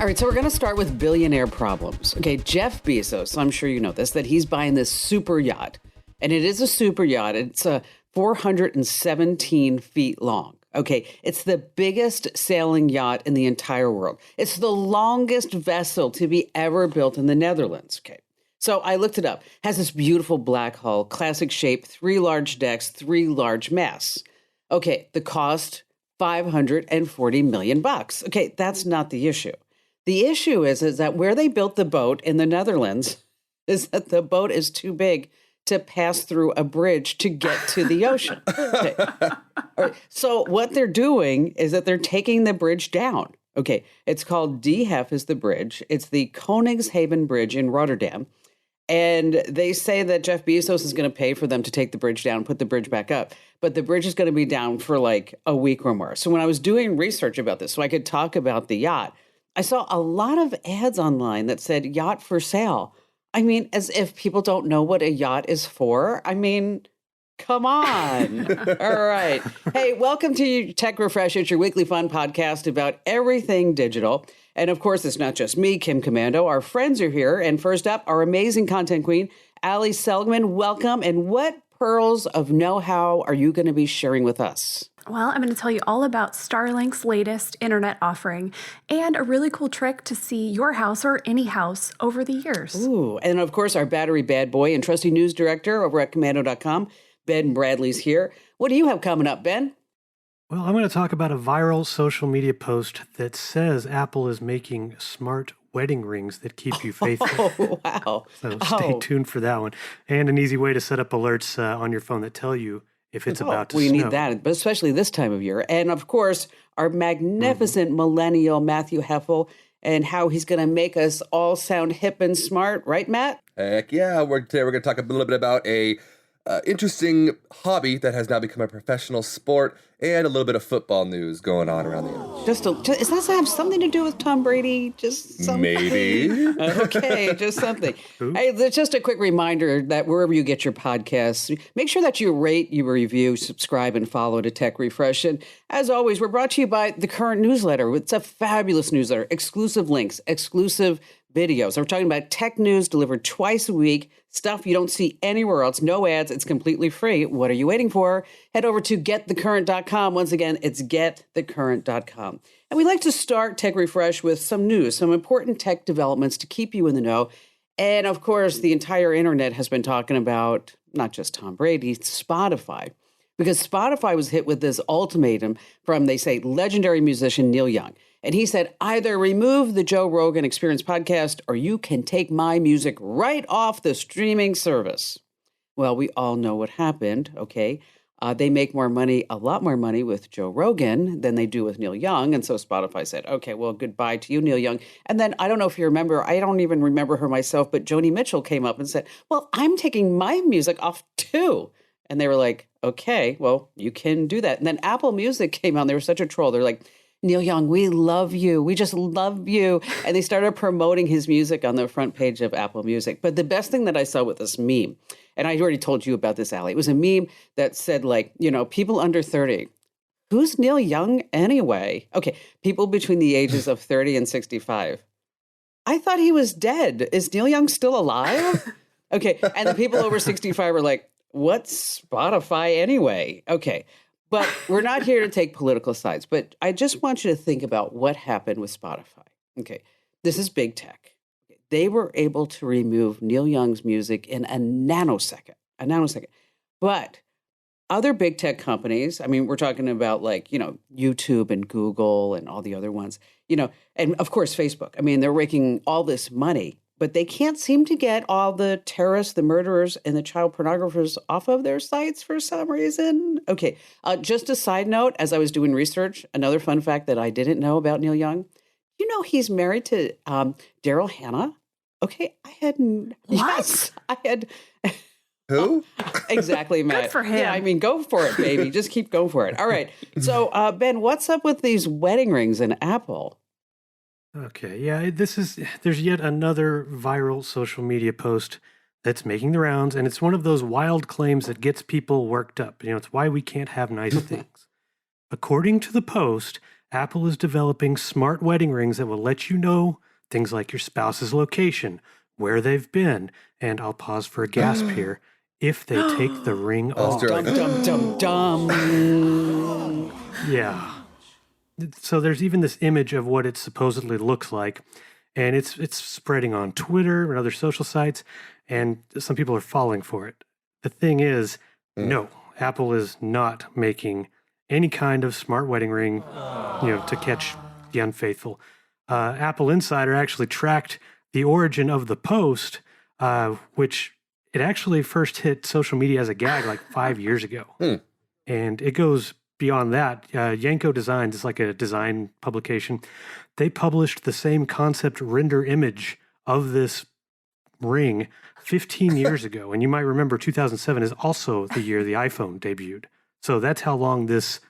All right, so we're going to start with billionaire problems. Okay, Jeff Bezos, I'm sure you know this, that he's buying this super yacht. And it is a super yacht. It's 417 feet long. Okay, it's the biggest sailing yacht in the entire world. It's the longest vessel to be ever built in the Netherlands. Okay, so I looked it up. It has this beautiful black hull, classic shape, 3 large decks, 3 large masts. Okay, the cost, $540 million. Okay, that's not the issue. The issue is that where they built the boat in the Netherlands is that the boat is too big to pass through a bridge to get to the ocean. Okay. All right. So what they're doing is that they're taking the bridge down. Okay. It's called DHEF is the bridge. It's the Koningshaven Bridge in Rotterdam. And they say that Jeff Bezos is going to pay for them to take the bridge down, put the bridge back up. But the bridge is going to be down for like a week or more. So when I was doing research about this, so I could talk about the yacht, I saw a lot of ads online that said yacht for sale. I mean, as if people don't know what a yacht is for. I mean, come on. All right. Hey, welcome to Tech Refresh. It's your weekly fun podcast about everything digital. And of course, it's not just me, Kim Commando. Our friends are here. And first up, our amazing content queen, Ali Seligman. Welcome. And what pearls of know-how are you going to be sharing with us? Well, I'm going to tell you all about Starlink's latest internet offering and a really cool trick to see your house or any house over the years. Ooh, and of course, our battery bad boy and trusty news director over at commando.com, Ben Bradley's here. What do you have coming up, Ben? Well, I'm going to talk about a viral social media post that says Apple is making smart wedding rings that keep you faithful. Oh, wow. So stay tuned for that one. And an easy way to set up alerts on your phone that tell you if it's about to snow. We need that, but especially this time of year. And of course, our magnificent millennial Matthew Heffel and how he's going to make us all sound hip and smart. Right, Matt? Heck yeah. Today we're going to talk a little bit about a interesting hobby that has now become a professional sport and a little bit of football news going on around the internet. Does that have something to do with Tom Brady? Just something? Maybe. Okay, just something. Hey, just a quick reminder that wherever you get your podcasts, make sure that you rate, you review, subscribe, and follow to Tech Refresh. And as always, we're brought to you by the Current newsletter. It's a fabulous newsletter, exclusive links, exclusive videos. We're talking about tech news delivered twice a week, stuff you don't see anywhere else, no ads, it's completely free. What are you waiting for? Head over to getthecurrent.com. Once again, it's getthecurrent.com. And we like to start Tech Refresh with some news, some important tech developments to keep you in the know. And of course, the entire internet has been talking about not just Tom Brady, Spotify. Because Spotify was hit with this ultimatum from, they say, legendary musician Neil Young. And he said, either remove the Joe Rogan Experience podcast or you can take my music right off the streaming service. Well, we all know what happened, okay? They make more money, a lot more money with Joe Rogan than they do with Neil Young. And so Spotify said, okay, well, goodbye to you, Neil Young. And then I don't know if you remember, I don't even remember her myself, but Joni Mitchell came up and said, well, I'm taking my music off too. And they were like, okay, well, you can do that. And then Apple Music came out. They were such a troll. They're like, Neil Young, we love you. We just love you. And they started promoting his music on the front page of Apple Music. But the best thing that I saw with this meme, and I already told you about this, Ali, it was a meme that said, like, you know, people under 30. Who's Neil Young anyway? Okay, people between the ages of 30 and 65. I thought he was dead. Is Neil Young still alive? Okay, and the people over 65 were like, what's Spotify anyway? Okay, but we're not here to take political sides, but I just want you to think about what happened with Spotify. Okay, this is big tech. They were able to remove Neil Young's music in a nanosecond. But other big tech companies, I mean, we're talking about like, you know, YouTube and Google and all the other ones, you know, and of course, Facebook. I mean, they're raking all this money, but they can't seem to get all the terrorists, the murderers, and the child pornographers off of their sites for some reason. Okay, just a side note, as I was doing research, another fun fact that I didn't know about Neil Young, you know he's married to Daryl Hannah? Okay, I had... What? Yes, I had... Who? Exactly, Matt. Good for him. Yeah, I mean, go for it, baby. Just keep going for it. All right. So, Ben, what's up with these wedding rings and Apple? Okay, yeah, there's yet another viral social media post that's making the rounds, and it's one of those wild claims that gets people worked up. You know, it's why we can't have nice things. According to the post, Apple is developing smart wedding rings that will let you know things like your spouse's location, where they've been, and I'll pause for a gasp here, if they take the ring off. Dum, dum, dum, dum. Yeah. So there's even this image of what it supposedly looks like, and it's spreading on Twitter and other social sites, and some people are falling for it. The thing is, no, Apple is not making any kind of smart wedding ring, to catch the unfaithful. Apple Insider actually tracked the origin of the post, which it actually first hit social media as a gag like 5 years ago. And it goes beyond that. Yanko Designs is like a design publication. They published the same concept render image of this ring 15 years ago. And you might remember 2007 is also the year the iPhone debuted. So that's how long this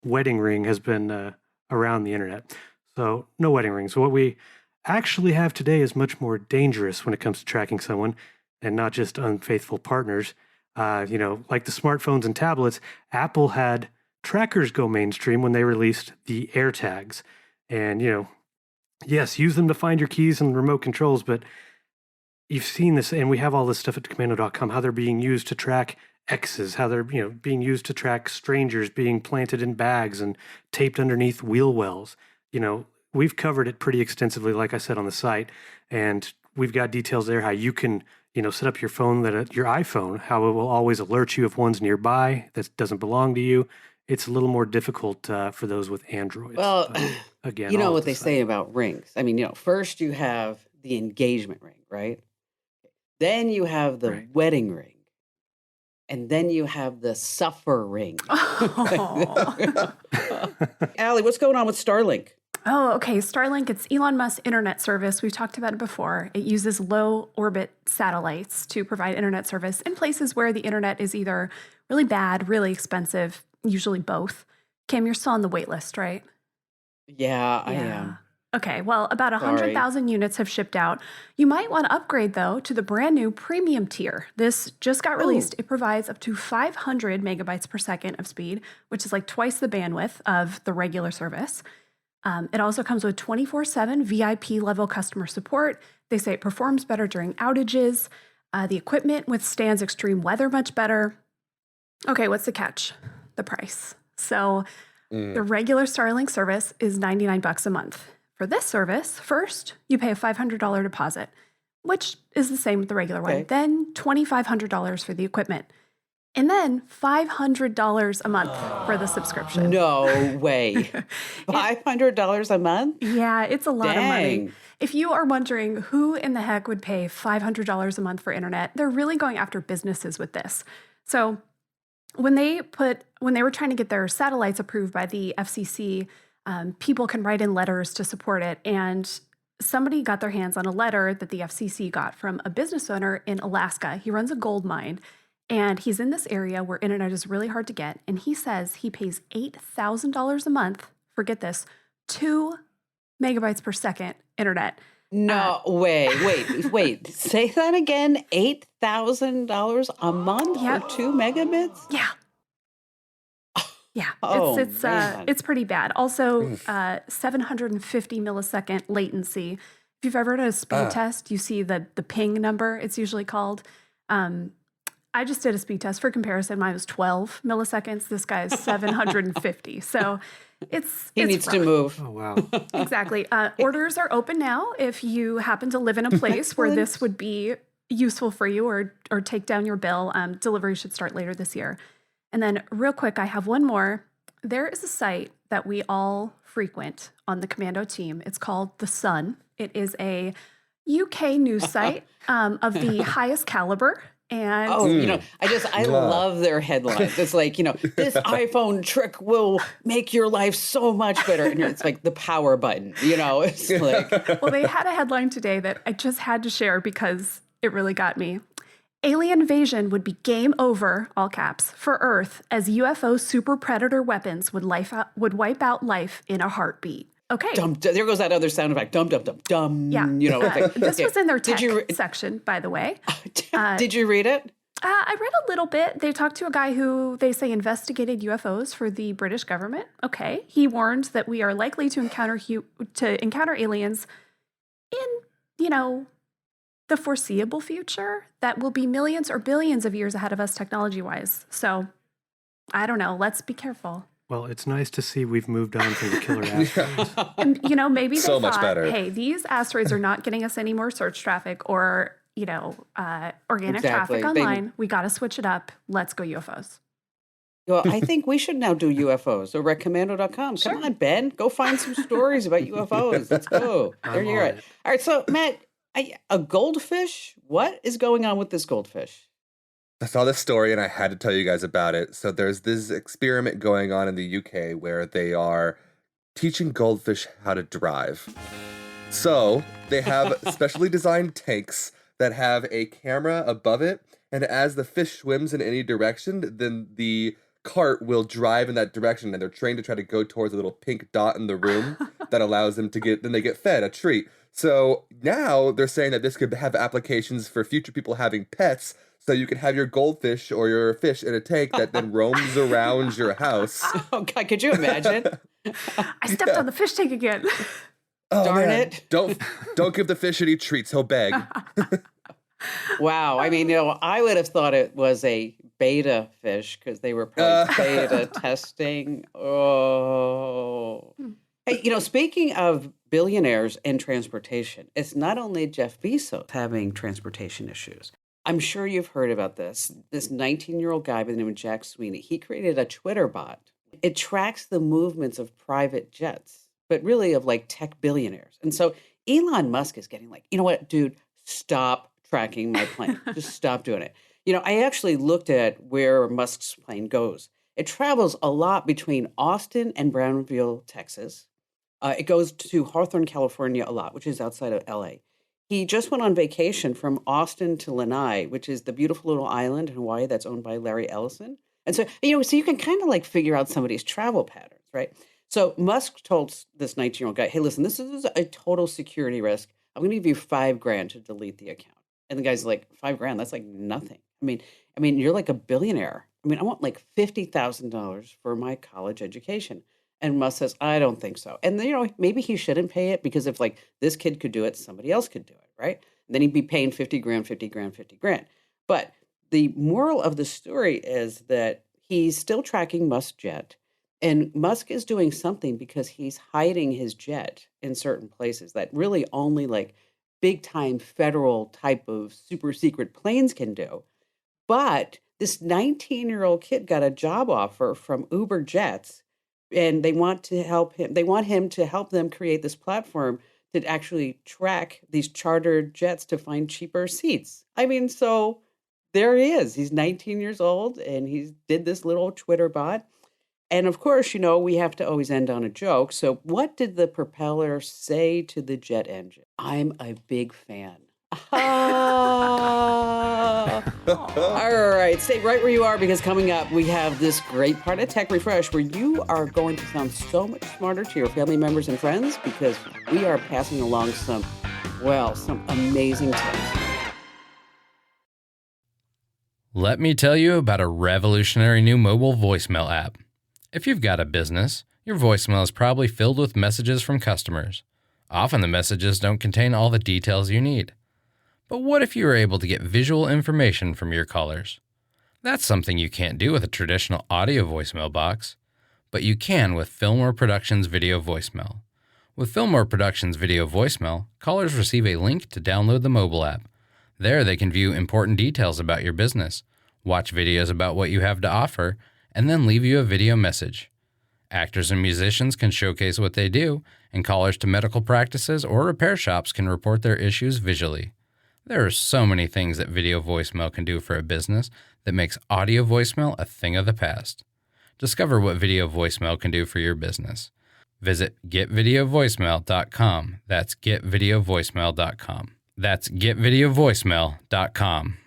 wedding ring has been around the internet. So no wedding rings. What we actually have today is much more dangerous when it comes to tracking someone and not just unfaithful partners. Like the smartphones and tablets, Apple had trackers go mainstream when they released the AirTags. And, yes, use them to find your keys and remote controls, but you've seen this, and we have all this stuff at commando.com, how they're being used to track exes, how they're, being used to track strangers being planted in bags and taped underneath wheel wells. We've covered it pretty extensively, like I said, on the site, and we've got details there how you can, set up your phone, your iPhone, how it will always alert you if one's nearby that doesn't belong to you. It's a little more difficult for those with Androids. Well, again, you know what they say about rings. I mean, first you have the engagement ring, right? Then you have the wedding ring. And then you have the suffer ring. Oh. Allie, what's going on with Starlink? Oh, okay. Starlink, it's Elon Musk's internet service. We've talked about it before. It uses low orbit satellites to provide internet service in places where the internet is either really bad, really expensive, usually both. Kim, you're still on the wait list, right? Yeah, I am. Okay, well, about 100,000 units have shipped out. You might want to upgrade, though, to the brand new premium tier. This just got released. It provides up to 500 megabytes per second of speed, which is like twice the bandwidth of the regular service. It also comes with 24/7 VIP level customer support. They say it performs better during outages. The equipment withstands extreme weather much better. Okay, what's the catch? The price. So the regular Starlink service is $99 a month. For this service, first, you pay a $500 deposit, which is the same with the regular one. Then $2,500 for the equipment. And then $500 a month for the subscription. No way. $500 a month? Yeah, it's a lot of money. Dang. If you are wondering who in the heck would pay $500 a month for internet, they're really going after businesses with this. So when they were trying to get their satellites approved by the FCC, people can write in letters to support it. And somebody got their hands on a letter that the FCC got from a business owner in Alaska. He runs a gold mine, and he's in this area where internet is really hard to get. And he says he pays $8,000 a month, forget this, 2 megabytes per second internet. No way. Wait. Say that again. $8,000 a month for 2 megabits? Yeah. Yeah, man. it's pretty bad. Also, 750 millisecond latency. If you've ever done a speed test, you see the ping number, it's usually called. I just did a speed test. For comparison, mine was 12 milliseconds. This guy is 750. So He needs to move. Oh, wow. Exactly. Orders are open now if you happen to live in a place where this would be useful for you or take down your bill. Delivery should start later this year. And then real quick, I have one more. There is a site that we all frequent on the Commando team. It's called The Sun. It is a UK news site of the highest caliber. And I love their headlines. It's like, this iPhone trick will make your life so much better. And it's like the power button, it's like. Well, they had a headline today that I just had to share because it really got me. Alien invasion would be game over, all caps, for Earth as UFO super predator weapons would wipe out life in a heartbeat. Okay. There goes that other sound effect. Dum, dum, dum, dum. Yeah. It's like, this was in their tech section, by the way. Did you read it? I read a little bit. They talked to a guy who they say investigated UFOs for the British government. Okay. He warned that we are likely to encounter aliens in, the foreseeable future that will be millions or billions of years ahead of us technology-wise. So, I don't know. Let's be careful. Well, it's nice to see we've moved on from the killer asteroids. And, maybe they So much thought, better. hey, these asteroids are not getting us any more search traffic or, organic traffic online. We got to switch it up. Let's go UFOs. Well, I think we should now do UFOs over at commando.com. Sure. Come on, Ben. Go find some stories about UFOs. Let's go. There you go. All right. So, Matt, a goldfish? What is going on with this goldfish? I saw this story and I had to tell you guys about it. So there's this experiment going on in the UK where they are teaching goldfish how to drive. So they have specially designed tanks that have a camera above it. And as the fish swims in any direction, then the cart will drive in that direction. And they're trained to try to go towards a little pink dot in the room that allows them to then they get fed a treat. So now they're saying that this could have applications for future people having pets. So you can have your goldfish or your fish in a tank that then roams around your house. Oh, God, could you imagine? I stepped on the fish tank again. Oh, Darn man. it. Don't give the fish any treats. He'll beg. Wow. I mean, I would have thought it was a beta fish because they were probably beta testing. Oh. Hey, speaking of billionaires and transportation, it's not only Jeff Bezos having transportation issues. I'm sure you've heard about this. This 19-year-old guy by the name of Jack Sweeney, he created a Twitter bot. It tracks the movements of private jets, but really of like tech billionaires. And so Elon Musk is getting like, you know what, dude, stop tracking my plane. Just stop doing it. I actually looked at where Musk's plane goes. It travels a lot between Austin and Brownville, Texas. It goes to Hawthorne, California a lot, which is outside of LA. He just went on vacation from Austin to Lanai, which is the beautiful little island in Hawaii that's owned by Larry Ellison. And so, so you can kind of like figure out somebody's travel patterns, right? So Musk told this 19-year-old guy, hey, listen, this is a total security risk. I'm going to give you $5,000 to delete the account. And the guy's like, $5,000? That's like nothing. I mean, you're like a billionaire. I want like $50,000 for my college education. And Musk says, I don't think so. And maybe he shouldn't pay it because if like this kid could do it, somebody else could do it, right? And then he'd be paying $50,000. But the moral of the story is that he's still tracking Musk's jet. And Musk is doing something because he's hiding his jet in certain places that really only like big time federal type of super secret planes can do. But this 19-year-old kid got a job offer from Uber Jets. And they want to help him. They want him to help them create this platform to actually track these chartered jets to find cheaper seats. So there he is. He's 19 years old, and he did this little Twitter bot. And of course, we have to always end on a joke. So what did the propeller say to the jet engine? I'm a big fan. All right, stay right where you are because coming up, we have this great part of Tech Refresh where you are going to sound so much smarter to your family members and friends because we are passing along some amazing tips. Let me tell you about a revolutionary new mobile voicemail app. If you've got a business, your voicemail is probably filled with messages from customers. Often the messages don't contain all the details you need. But what if you were able to get visual information from your callers? That's something you can't do with a traditional audio voicemail box, but you can with Fillmore Productions Video Voicemail. With Fillmore Productions Video Voicemail, callers receive a link to download the mobile app. There they can view important details about your business, watch videos about what you have to offer, and then leave you a video message. Actors and musicians can showcase what they do, and callers to medical practices or repair shops can report their issues visually. There are so many things that video voicemail can do for a business that makes audio voicemail a thing of the past. Discover what video voicemail can do for your business. Visit getvideovoicemail.com. That's getvideovoicemail.com. That's getvideovoicemail.com.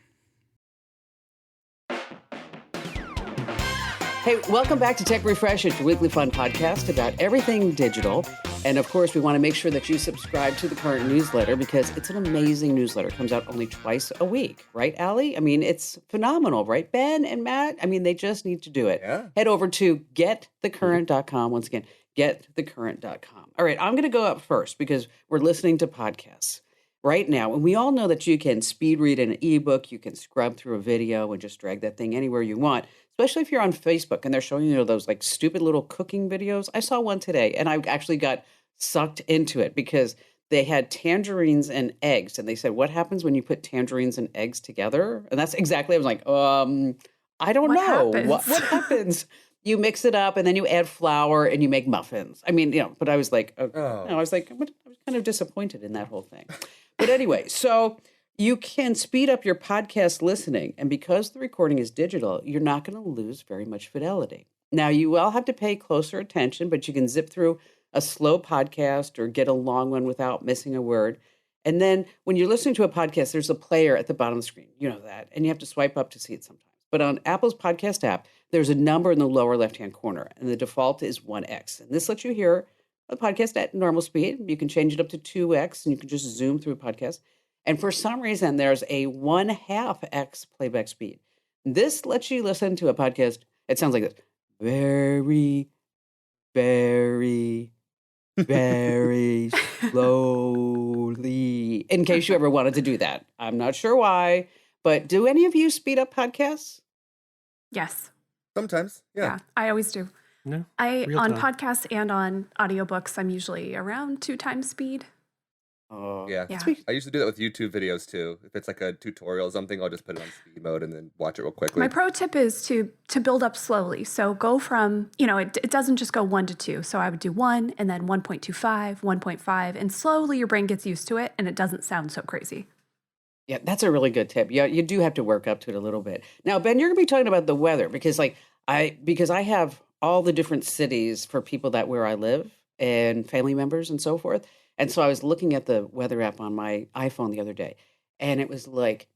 Hey, welcome back to Tech Refresh. It's your weekly fun podcast about everything digital. And of course, we want to make sure that you subscribe to the Current newsletter because it's an amazing newsletter. It comes out only twice a week, right, Allie? I mean, it's phenomenal, right? Ben and Matt, I mean, they just need to do it. Yeah. Head over to getthecurrent.com. Once again, getthecurrent.com. All right, I'm going to go up first because we're listening to podcasts right now. And we all know that you can speed read an ebook, you can scrub through a video and just drag that thing anywhere you want, especially if you're on Facebook and they're showing you those like stupid little cooking videos. I saw one today and I actually got sucked into it because they had tangerines and eggs. And they said, what happens when you put tangerines and eggs together? And that's exactly, I was like, I don't know. What happens? You mix it up and then you add flour and you make muffins. I mean, but I was like, I was kind of disappointed in that whole thing. But anyway, so you can speed up your podcast listening. And because the recording is digital, you're not going to lose very much fidelity. Now, you will have to pay closer attention, but you can zip through a slow podcast or get a long one without missing a word. And then when you're listening to a podcast, there's a player at the bottom of the screen. You know that. And you have to swipe up to see it sometimes. But on Apple's podcast app, there's a number in the lower left-hand corner, and the default is 1x. And this lets you hear a podcast at normal speed. You can change it up to 2x, and you can just zoom through a podcast. And for some reason, there's a 1/2x playback speed. This lets you listen to a podcast. It sounds like this. Very, very, very slowly. In case you ever wanted to do that. I'm not sure why, but do any of you speed up podcasts? Yes. Sometimes, yeah. I always do. No, on podcasts and on audiobooks, I'm usually around 2 times speed. Oh, Yeah. I used to do that with YouTube videos too. If it's like a tutorial or something, I'll just put it on speed mode and then watch it real quickly. My pro tip is to build up slowly. So go from, it doesn't just go 1 to 2. So I would do 1 and then 1.25, 1.5, and slowly your brain gets used to it and it doesn't sound so crazy. Yeah, that's a really good tip. Yeah, you do have to work up to it a little bit. Now, Ben, you're going to be talking about the weather because I have all the different cities for people where I live and family members and so forth. And so I was looking at the weather app on my iPhone the other day, and it was like,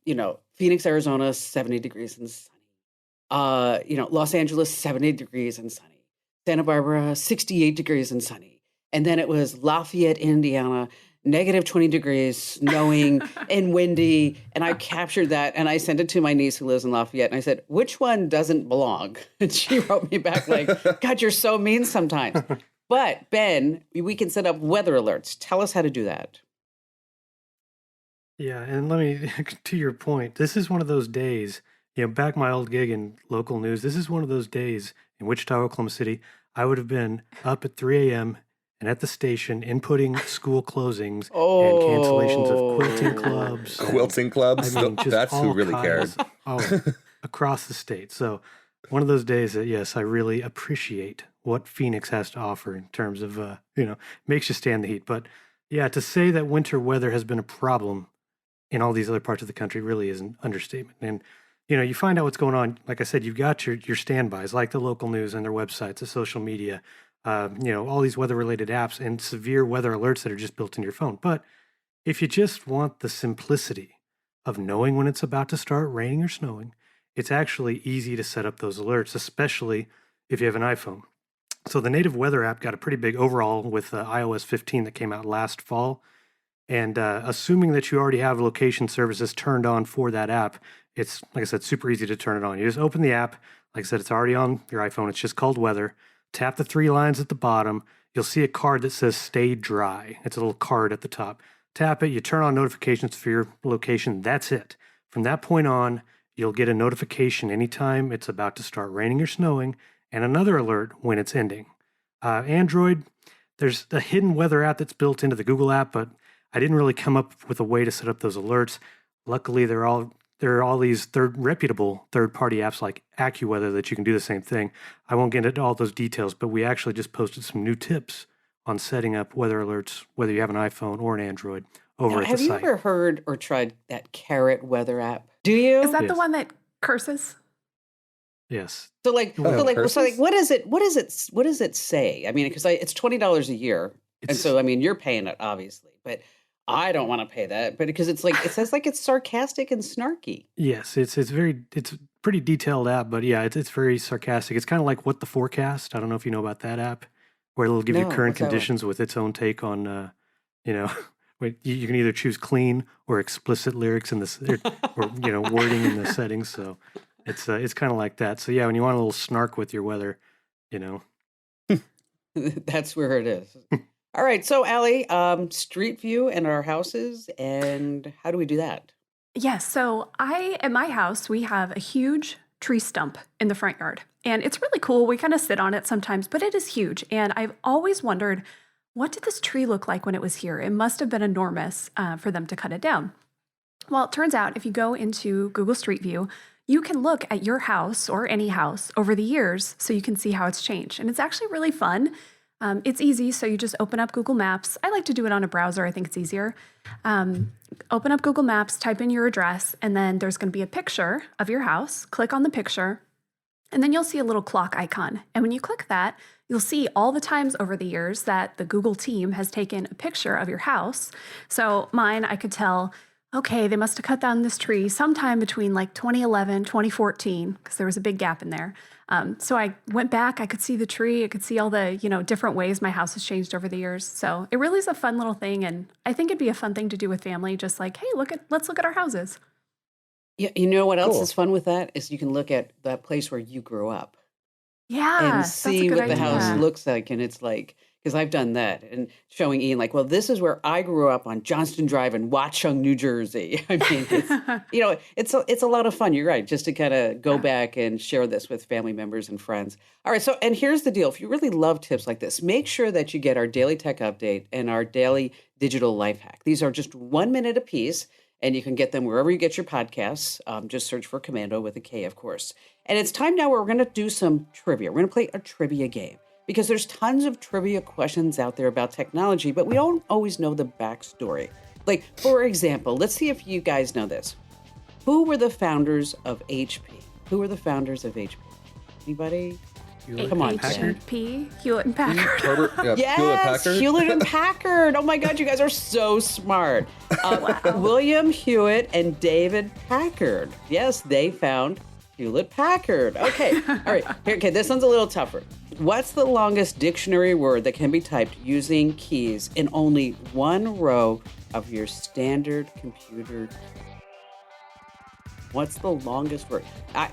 Phoenix, Arizona, 70 degrees and sunny. Los Angeles, 70 degrees and sunny. Santa Barbara, 68 degrees and sunny. And then it was Lafayette, Indiana, negative 20 degrees, snowing and windy. And I captured that and I sent it to my niece who lives in Lafayette. And I said, which one doesn't belong? And she wrote me back like, God, you're so mean sometimes. But Ben, we can set up weather alerts. Tell us how to do that. Yeah, and let me, to your point, this is one of those days, back my old gig in local news, this is one of those days in Wichita, Oklahoma City, I would have been up at 3 a.m. and at the station inputting school closings and cancellations of quilting clubs. Quilting clubs? I mean, just that's who really cared. Across the state. So one of those days that, yes, I really appreciate what Phoenix has to offer in terms of, makes you stand the heat. But yeah, to say that winter weather has been a problem in all these other parts of the country really is an understatement. And, you find out what's going on. Like I said, you've got your standbys, like the local news and their websites, the social media, all these weather-related apps and severe weather alerts that are just built into your phone. But if you just want the simplicity of knowing when it's about to start raining or snowing, it's actually easy to set up those alerts, especially if you have an iPhone. So the native weather app got a pretty big overhaul with iOS 15 that came out last fall. And assuming that you already have location services turned on for that app, it's, like I said, super easy to turn it on. You just open the app. Like I said, it's already on your iPhone. It's just called Weather. Tap the 3 lines at the bottom. You'll see a card that says Stay Dry. It's a little card at the top. Tap it. You turn on notifications for your location. That's it. From that point on, you'll get a notification anytime it's about to start raining or snowing, and another alert when it's ending. Android, there's a hidden weather app that's built into the Google app, but I didn't really come up with a way to set up those alerts. Luckily, there are all these reputable third-party apps like AccuWeather that you can do the same thing. I won't get into all those details, but we actually just posted some new tips on setting up weather alerts, whether you have an iPhone or an Android, over at the site. Have you ever heard or tried that Carrot weather app? Do you? Is that the one that curses? Yes. So what is it? What does it say? I mean, because it's $20 a year, and so I mean, you're paying it obviously, but I don't want to pay that. But because it says it's sarcastic and snarky. Yes, it's pretty detailed app, but yeah, it's very sarcastic. It's kind of like What the Forecast. I don't know if you know about that app, where it'll give you No, current what's that one? conditions with its own take on, you can either choose clean or explicit lyrics in or wording in the settings. So it's kind of like that. So yeah, when you want a little snark with your weather, you know. That's where it is. All right. So, Allie, street view in our houses. And how do we do that? Yes. So at my house, we have a huge tree stump in the front yard. And it's really cool. We kind of sit on it sometimes, but it is huge. And I've always wondered, what did this tree look like when it was here? It must have been enormous for them to cut it down. Well, it turns out if you go into Google Street View, you can look at your house or any house over the years so you can see how it's changed. And it's actually really fun. It's easy, so you just open up Google Maps. I like to do it on a browser. I think it's easier. Open up Google Maps, type in your address, and then there's going to be a picture of your house. Click on the picture, and then you'll see a little clock icon. And when you click that, you'll see all the times over the years that the Google team has taken a picture of your house. So mine, I could tell, okay, they must have cut down this tree sometime between like 2011, 2014, because there was a big gap in there. So I went back, I could see the tree, I could see all the, different ways my house has changed over the years. So it really is a fun little thing. And I think it'd be a fun thing to do with family, just like, hey, let's look at our houses. Yeah, you know what else Cool. is fun with that is you can look at that place where you grew up Yeah, and that's a see good what the house idea. looks like. And it's like, because I've done that and showing Ian, like, well, this is where I grew up on Johnston Drive in Watchung, New Jersey. I mean, it's a lot of fun. You're right, just to kind of go back and share this with family members and friends. All right, so and here's the deal: if you really love tips like this, make sure that you get our daily tech update and our daily digital life hack. These are just 1 minute apiece. And you can get them wherever you get your podcasts. Just search for Commando with a K, of course. And it's time now where we're going to do some trivia. We're going to play a trivia game because there's tons of trivia questions out there about technology, but we don't always know the backstory. Like, for example, let's see if you guys know this. Who were the founders of HP? Who were the founders of HP? Anybody? Come on, Packard? HP, Hewlett and Packard. Herbert, yeah, Yes, Hewlett Packard. Hewlett and Packard. Oh my God, you guys are so smart. William Hewitt and David Packard. Yes, they found Hewlett Packard. Okay, all right. Okay, this one's a little tougher. What's the longest dictionary word that can be typed using keys in only one row of your standard computer? What's the longest word?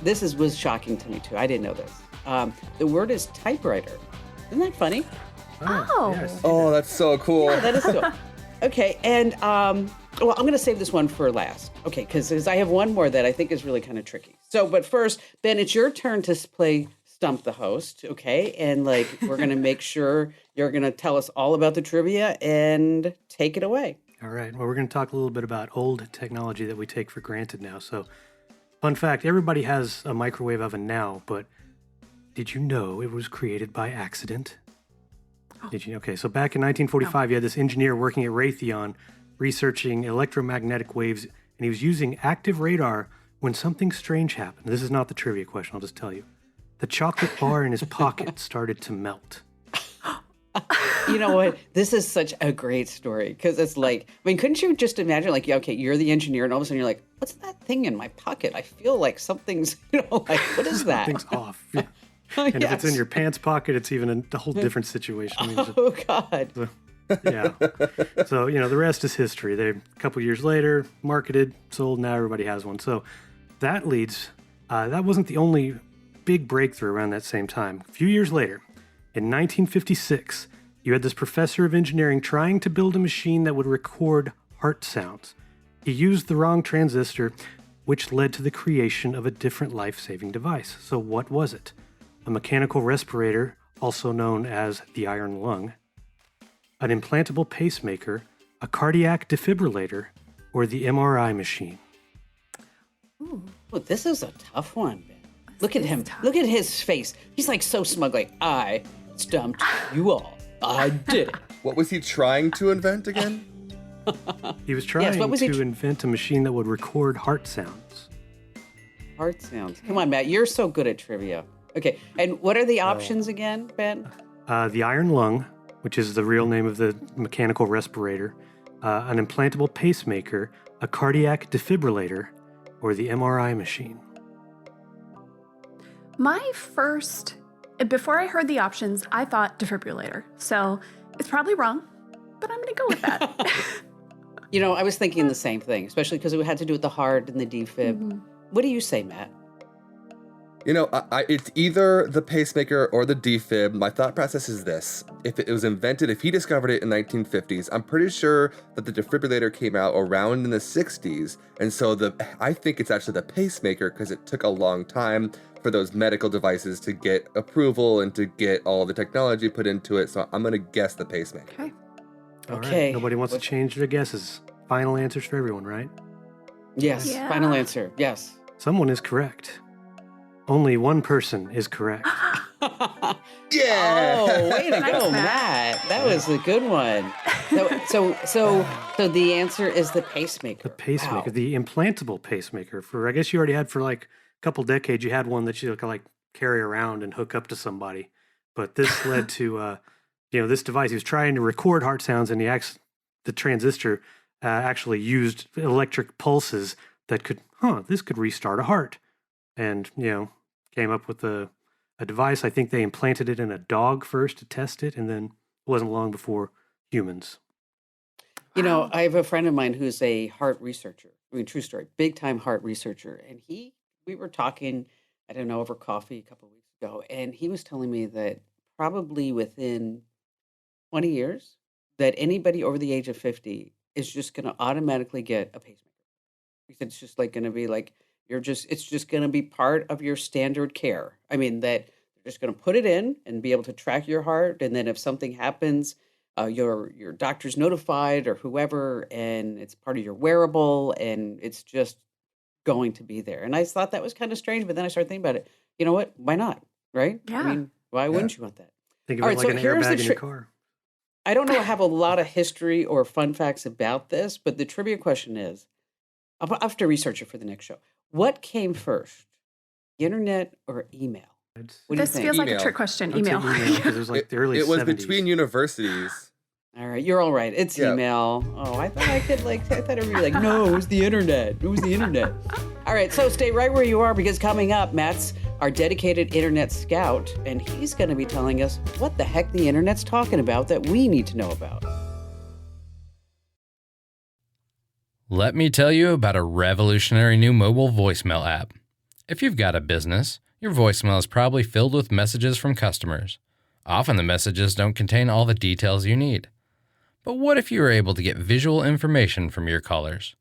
This was shocking to me too. I didn't know this. The word is typewriter. Isn't that funny? Oh. Yes. Oh, that's so cool. Yeah, that is cool. Okay, and I'm going to save this one for last. Okay, because I have one more that I think is really kind of tricky. So, but first, Ben, it's your turn to play Stump the Host, okay? And we're going to make sure you're going to tell us all about the trivia and take it away. All right. Well, we're going to talk a little bit about old technology that we take for granted now. So, fun fact, everybody has a microwave oven now, but did you know it was created by accident? Did you? Okay, so back in 1945, you had this engineer working at Raytheon researching electromagnetic waves, and he was using active radar when something strange happened. This is not the trivia question, I'll just tell you. The chocolate bar in his pocket started to melt. You know what? This is such a great story because it's couldn't you just imagine, okay, you're the engineer and all of a sudden you're like, what's that thing in my pocket? I feel like something's, what is that? Something's off. Yeah. And if it's in your pants pocket, it's even a whole different situation. I mean, Oh, God. yeah. So, the rest is history. They, a couple years later, marketed, sold, now everybody has one. So that that wasn't the only big breakthrough around that same time. A few years later, in 1956, you had this professor of engineering trying to build a machine that would record heart sounds. He used the wrong transistor, which led to the creation of a different life-saving device. So what was it? A mechanical respirator, also known as the iron lung, an implantable pacemaker, a cardiac defibrillator, or the MRI machine? Ooh, this is a tough one, Ben. Look at him. Look at his face. He's so smug, I stumped you all. I did it. What was he trying to invent again? He was trying what was he to invent a machine that would record heart sounds. Heart sounds. Come on, Matt. You're so good at trivia. Okay, and what are the options again, Ben? The iron lung, which is the real name of the mechanical respirator, an implantable pacemaker, a cardiac defibrillator, or the MRI machine. My first Before I heard the options, I thought defibrillator. So it's probably wrong, but I'm going to go with that. I was thinking the same thing, especially because it had to do with the heart and the defib. What do you say, Matt? It's either the pacemaker or the defib. My thought process is this. If it was invented, if he discovered it in 1950s, I'm pretty sure that the defibrillator came out around in the 60s. And so I think it's actually the pacemaker because it took a long time for those medical devices to get approval and to get all the technology put into it. So I'm going to guess the pacemaker. Okay. Right. Nobody wants to change their guesses. Final answers for everyone, right? Yes. Yeah. Final answer. Yes. Someone is correct. Only one person is correct. Yeah! Oh, way to Nice, go, Matt. Matt. That was a good one. So the answer is the pacemaker. The pacemaker, Wow. the implantable pacemaker. I guess you already had for like a couple decades, you had one that you could like carry around and hook up to somebody. But this led to, this device. He was trying to record heart sounds, and the transistor actually used electric pulses that this could restart a heart. And, came up with a device. I think they implanted it in a dog first to test it, and then it wasn't long before humans. I have a friend of mine who's a heart researcher. I mean, true story, big time heart researcher. And we were talking, I don't know, over coffee a couple of weeks ago, and he was telling me that probably within 20 years, that anybody over the age of 50 is just going to automatically get a pacemaker. He said it's just like going to be like, it's just going to be part of your standard care. I mean, that they're just going to put it in and be able to track your heart. And then if something happens, your doctor's notified or whoever, and it's part of your wearable, and it's just going to be there. And I thought that was kind of strange, but then I started thinking about it. You know what? Why not? Right? Yeah. I mean, why wouldn't you want that? Think of All it right, like so an here's the airbag in your car. I don't know, have a lot of history or fun facts about this, but the trivia question is, I'll have to research it for the next show. What came first, internet or email? What do you This think? feels like a Email. trick question. I'd say Email. because it was like the early It was 70s. between universities. All right, you're all right. It's Yeah. email. Oh, I thought I thought it would be like, no, it was the internet. It was the internet. All right, so stay right where you are because coming up, Matt's our dedicated internet scout, and he's going to be telling us what the heck the internet's talking about that we need to know about. Let me tell you about a revolutionary new mobile voicemail app. If you've got a business, your voicemail is probably filled with messages from customers. Often the messages don't contain all the details you need. But what if you were able to get visual information from your callers?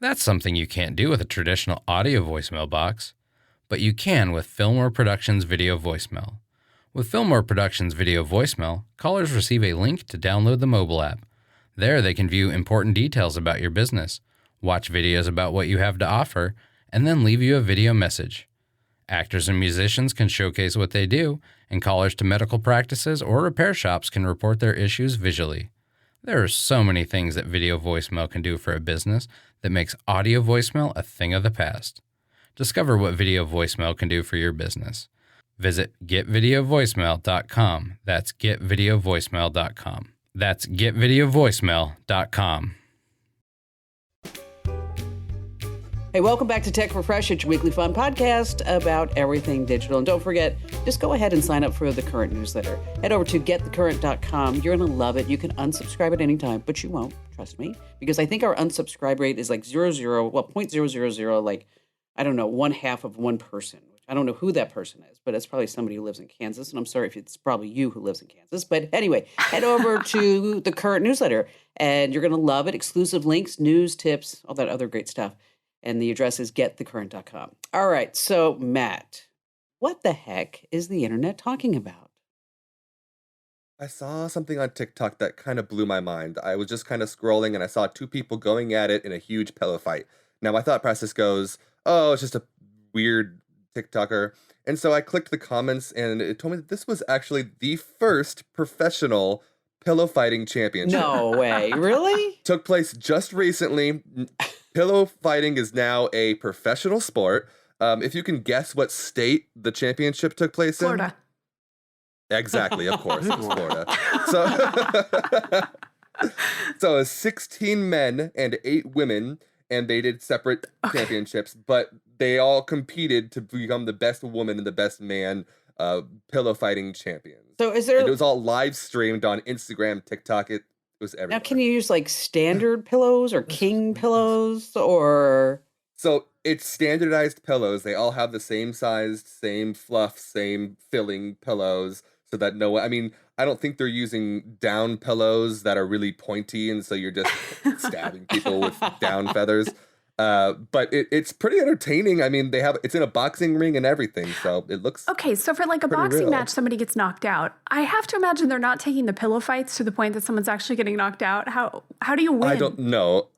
That's something you can't do with a traditional audio voicemail box, but you can with Fillmore Productions Video Voicemail. With Fillmore Productions Video Voicemail, callers receive a link to download the mobile app. There they can view important details about your business, watch videos about what you have to offer, and then leave you a video message. Actors and musicians can showcase what they do, and callers to medical practices or repair shops can report their issues visually. There are so many things that video voicemail can do for a business that makes audio voicemail a thing of the past. Discover what video voicemail can do for your business. Visit getvideovoicemail.com. That's getvideovoicemail.com. That's getvideovoicemail.com. Hey, welcome back to Tech Refresh. It's your weekly fun podcast about everything digital. And don't forget, just go ahead and sign up for the Current newsletter. Head over to getthecurrent.com. You're going to love it. You can unsubscribe at any time, but you won't, trust me, because I think our unsubscribe rate is like 0.000, like, I don't know, 1/2 of one person. I don't know who that person is, but it's probably somebody who lives in Kansas. And I'm sorry if it's probably you who lives in Kansas. But anyway, head over to the Current newsletter, and you're going to love it. Exclusive links, news, tips, all that other great stuff. And the address is getthecurrent.com. All right, so Matt, what the heck is the internet talking about? I saw something on TikTok that kind of blew my mind. I was just kind of scrolling and I saw two people going at it in a huge pillow fight. Now my thought process goes, oh, it's just a weird TikToker. And so I clicked the comments and it told me that this was actually the first professional pillow fighting championship. No way, really? Took place just recently. Pillow fighting is now a professional sport. If you can guess what state the championship took place in. Florida. Exactly, of course, it was Florida. So it's 16 men and 8 women, and they did separate championships, but they all competed to become the best woman and the best man pillow fighting champions. So is there? And it was all live streamed on Instagram, TikTok. It was everywhere. Now, can you use like standard pillows or king pillows or? So it's standardized pillows. They all have the same sized, same fluff, same filling pillows, so that I mean, I don't think they're using down pillows that are really pointy, and so you're just stabbing people with down feathers. But it's pretty entertaining. I mean, it's in a boxing ring and everything, so it looks okay. So for like a boxing real. match, somebody gets knocked out. I have to imagine they're not taking the pillow fights to the point that someone's actually getting knocked out. How do you win? I don't know.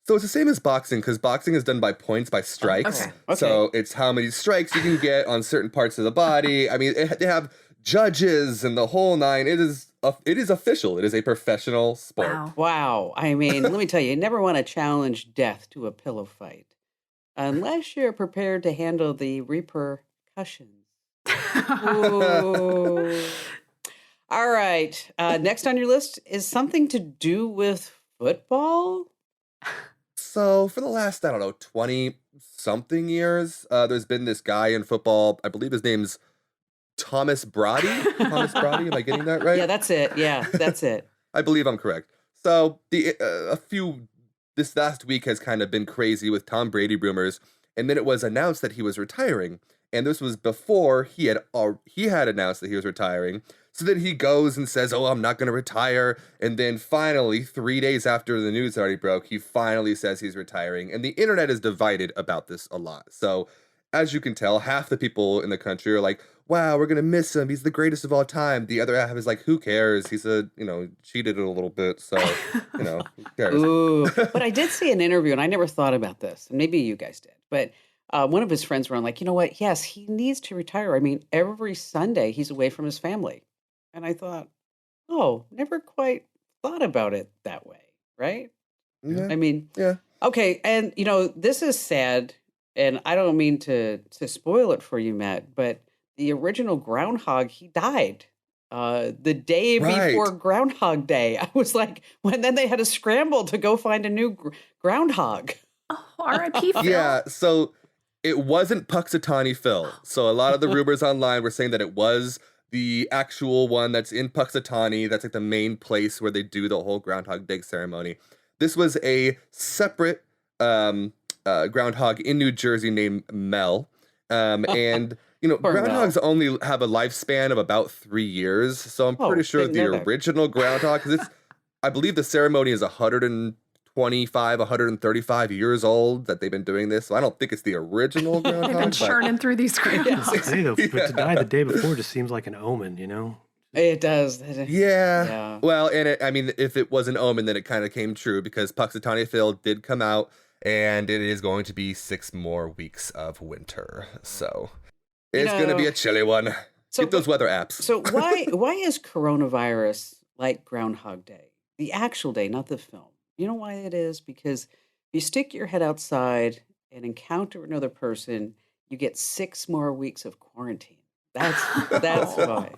So it's the same as boxing, because boxing is done by points, by strikes. Okay. So it's how many strikes you can get on certain parts of the body. I mean, they have judges and the whole nine. It is official. It is a professional sport. Wow. I mean, let me tell you never want to challenge death to a pillow fight unless you're prepared to handle the repercussions. Ooh. All right. Next on your list is something to do with football. So for the last, 20-something years, there's been this guy in football. I believe his name's Thomas Brady. Thomas Brady, am I getting that right? Yeah, that's it. Yeah, that's it. I believe I'm correct. So this last week has kind of been crazy with Tom Brady rumors, and then it was announced that he was retiring, and this was before he had announced that he was retiring. So then he goes and says, "Oh, I'm not going to retire." And then finally, 3 days after the news already broke, he finally says he's retiring. And the internet is divided about this a lot. So as you can tell, half the people in the country are like, "Wow, we're going to miss him. He's the greatest of all time." The other half is like, "Who cares? He's cheated a little bit. So, who cares?" Ooh. But I did see an interview, and I never thought about this. And maybe you guys did. But one of his friends were on like, you know what? Yes, he needs to retire. I mean, every Sunday he's away from his family. And I thought, never quite thought about it that way, right? Yeah. I mean, yeah. Okay, and this is sad, and I don't mean to spoil it for you, Matt, but the original groundhog, he died the day before Groundhog Day. I was like, then they had to scramble to go find a new groundhog. Oh, R.I.P. Phil. Yeah, so it wasn't Puxatawny Phil. So a lot of the rumors online were saying that it was the actual one that's in Puxatawny. That's like the main place where they do the whole Groundhog Day ceremony. This was a separate groundhog in New Jersey named Mel. And, groundhogs only have a lifespan of about 3 years. So I'm pretty sure the original groundhog, because I believe the ceremony is 135 years old that they've been doing this. So I don't think it's the original groundhog. They've been churning through these groundhogs. But to die the day before just seems like an omen, It does. Yeah. Well, and if it was an omen, then it kind of came true, because Puxatawny Phil did come out, and it is going to be 6 more weeks of winter. So it's going to be a chilly one. So, get those weather apps. So why is coronavirus like Groundhog Day? The actual day, not the film. You know why it is? Because you stick your head outside and encounter another person, you get 6 more weeks of quarantine. That's why.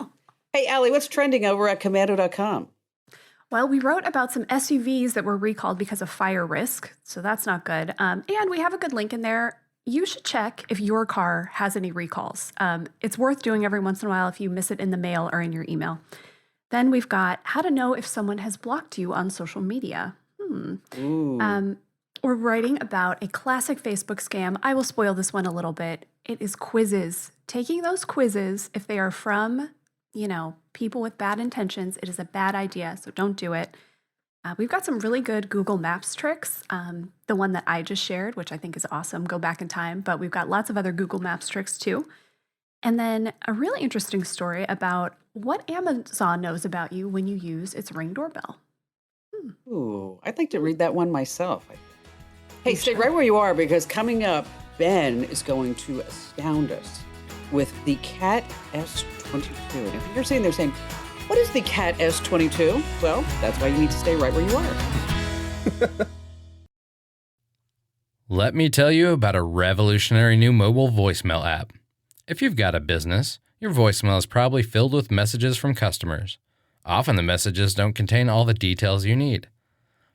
Hey, Allie, what's trending over at commando.com? Well, we wrote about some SUVs that were recalled because of fire risk, so that's not good. And we have a good link in there. You should check if your car has any recalls. It's worth doing every once in a while if you miss it in the mail or in your email. Then we've got how to know if someone has blocked you on social media. We're writing about a classic Facebook scam. I will spoil this one a little bit. It is quizzes. Taking those quizzes, if they are from, people with bad intentions, it is a bad idea, so don't do it. We've got some really good Google Maps tricks. The one that I just shared, which I think is awesome, go back in time, but we've got lots of other Google Maps tricks too. And then a really interesting story about what Amazon knows about you when you use its Ring doorbell. Ooh, I'd like to read that one myself. Hey, stay right where you are, because coming up, Ben is going to astound us with the Cat S22. And if you're sitting there saying, what is the Cat S22? Well, that's why you need to stay right where you are. Let me tell you about a revolutionary new mobile voicemail app. If you've got a business, your voicemail is probably filled with messages from customers. Often the messages don't contain all the details you need.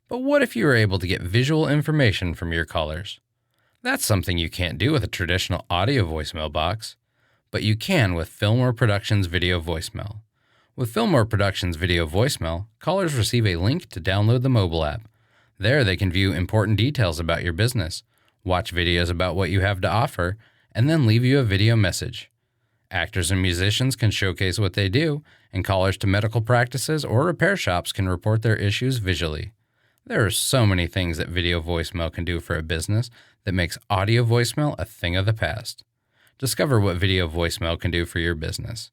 But what if you were able to get visual information from your callers? That's something you can't do with a traditional audio voicemail box. but you can with Fillmore Productions Video Voicemail. With Fillmore Productions Video Voicemail, callers receive a link to download the mobile app. There they can view important details about your business, watch videos about what you have to offer, and then leave you a video message. Actors and musicians can showcase what they do, and callers to medical practices or repair shops can report their issues visually. There are so many things that video voicemail can do for a business that makes audio voicemail a thing of the past. Discover what video voicemail can do for your business.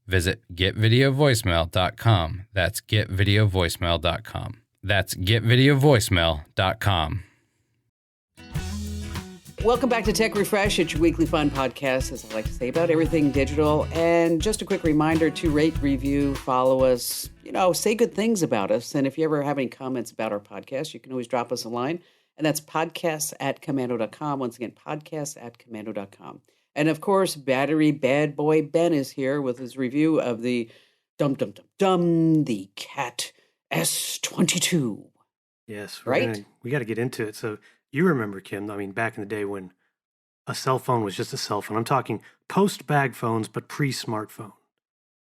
Visit getvideovoicemail.com. That's getvideovoicemail.com. That's getvideovoicemail.com. Welcome back to Tech Refresh. It's your weekly fun podcast, as I like to say, about everything digital. And just a quick reminder to rate, review, follow us, say good things about us. And if you ever have any comments about our podcast, you can always drop us a line. And that's podcasts@commando.com. Once again, podcasts@commando.com. And of course, Battery Bad Boy Ben is here with his review of the the Cat S22. Yes, right? We got to get into it. So you remember, Kim, back in the day when a cell phone was just a cell phone. I'm talking post-bag phones, but pre-smartphone.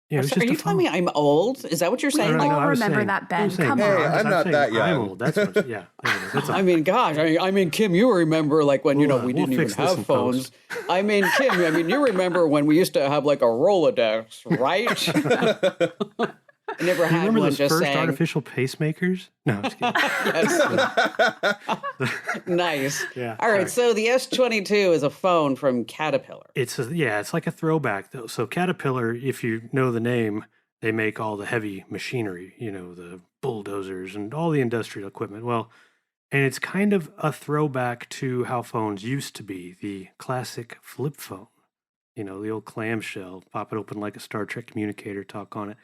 Are you telling me I'm old? Is that what you're saying? I remember that, Ben. Come on. I'm not that young. I'm old. That's what, yeah. Kim, you remember when, we didn't even have phones. Kim, you remember when we used to have like a Rolodex, right? I never had remember one. those Just first saying. artificial pacemakers? No, I'm just kidding. Nice. Yeah. All right. So the S22 is a phone from Caterpillar. It's like a throwback though. So Caterpillar, if you know the name, they make all the heavy machinery, the bulldozers and all the industrial equipment. Well, and it's kind of a throwback to how phones used to be, the classic flip phone. The old clamshell, pop it open like a Star Trek communicator, talk on it.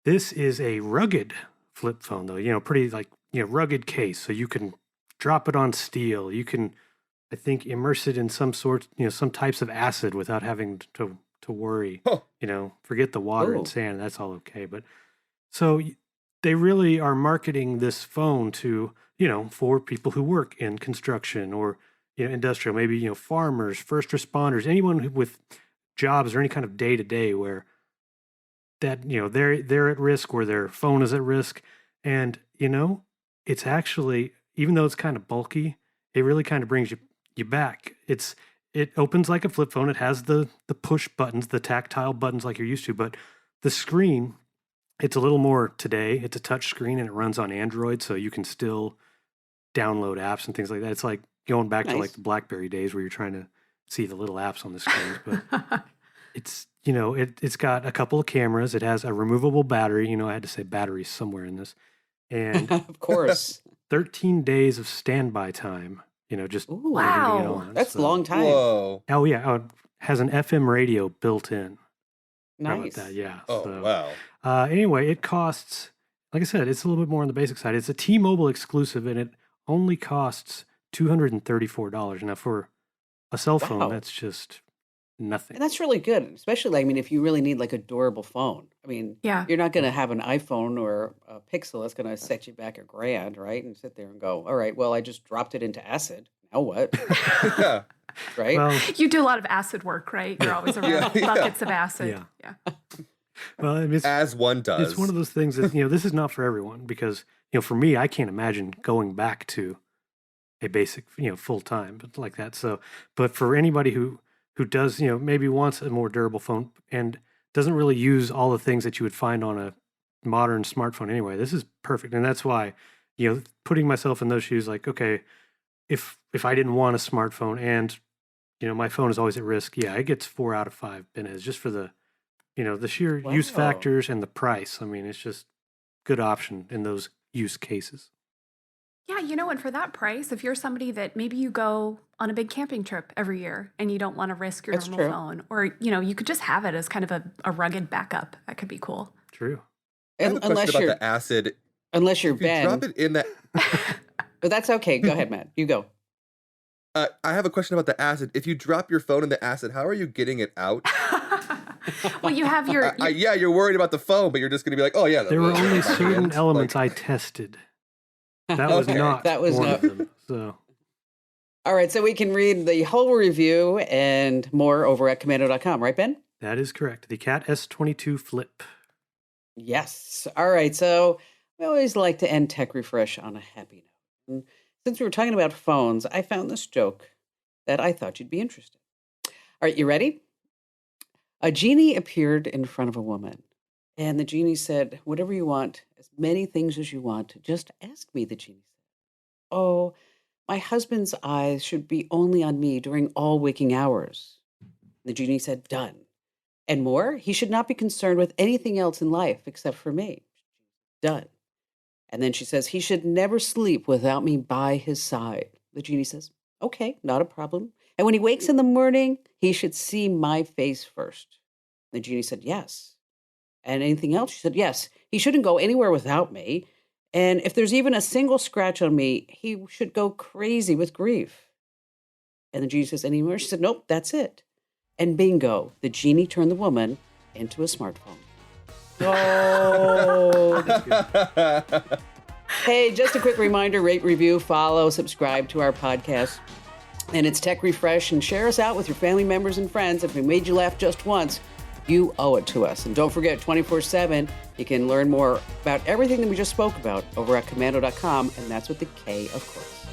This is a rugged flip phone, though, pretty rugged case. So you can drop it on steel. You can, I think, immerse it in some types of acid without having to worry. Huh. Forget the water and sand. That's all okay. But so they really are marketing this phone to, for people who work in construction or, industrial, maybe, farmers, first responders, anyone with jobs or any kind of day-to-day where that they're at risk or their phone is at risk. And it's actually, even though it's kind of bulky, it really kind of brings you back. It opens like a flip phone. It has the push buttons, the tactile buttons like you're used to, but the screen, it's a little more today. It's a touch screen and it runs on Android, so you can still download apps and things like that. It's like going back to like the BlackBerry days where you're trying to see the little apps on the screens, but it's it's got a couple of cameras. It has a removable battery. I had to say batteries somewhere in this. And of course, 13 days of standby time, just Ooh, leaving it on. That's a long time. Whoa. Oh, yeah. Oh, it has an FM radio built in. How about Nice. that? Yeah. Oh, So, wow. anyway, it costs, like I said, it's a little bit more on the basic side. It's a T-Mobile exclusive, and it only costs $234. Now, for a cell phone, Wow. that's just nothing. And that's really good, especially, if you really need like a durable phone. Yeah. You're not going to have an iPhone or a Pixel that's going to set you back $1,000, right? And sit there and go, all right, well, I just dropped it into acid. Now what? Yeah. Right? Well, You do a lot of acid work, right? You're always around Yeah. buckets of acid. Yeah. Yeah. well, it's, As one does. it's one of those things that, this is not for everyone because, for me, I can't imagine going back to a basic, full time like that. So, but for anybody who does, maybe wants a more durable phone and doesn't really use all the things that you would find on a modern smartphone anyway, this is perfect. And that's why, putting myself in those shoes, like, okay, if I didn't want a smartphone and, my phone is always at risk, yeah, it gets 4 out of 5 bananas just for the, the sheer use Wow. factors and the price. It's just good option in those use cases. Yeah, and for that price, if you're somebody that maybe you go on a big camping trip every year and you don't want to risk your That's normal true. phone, or, you could just have it as kind of a rugged backup. That could be cool. True. I have a question about the acid. Unless you're If you Ben. drop it in that. But that's okay. Go ahead, Matt. You go. I have a question about the acid. If you drop your phone in the acid, how are you getting it out? Well, you have your Yeah, you're worried about the phone, but you're just going to be like, oh, yeah. There were only my certain hand. elements Like, I tested. That was Okay, not that was one not- of them. So All right, so we can read the whole review and more over at commando.com, right, Ben? That is correct. The Cat S22 Flip. Yes. All right, so we always like to end Tech Refresh on a happy note. And since we were talking about phones, I found this joke that I thought you'd be interested. All right, you ready? A genie appeared in front of a woman, and the genie said, "Whatever you want, as many things as you want, just ask me," the genie said. "Oh, my husband's eyes should be only on me during all waking hours." The genie said, "Done. And more, he should not be concerned with anything else in life except for me." "Done." And then she says, "He should never sleep without me by his side." The genie says, "Okay, not a problem. And when he wakes in the morning, he should see my face first." The genie said, "Yes." "And anything else?" She said, "Yes. He shouldn't go anywhere without me. And if there's even a single scratch on me, he should go crazy with grief." And the genie says, "Any more?" She said, "Nope, that's it." And bingo, the genie turned the woman into a smartphone. Oh. Hey, just a quick reminder, rate, review, follow, subscribe to our podcast. And it's Tech Refresh, and share us out with your family members and friends. If we made you laugh just once, you owe it to us. And don't forget, 24/7, you can learn more about everything that we just spoke about over at commando.com, and that's with the K, of course.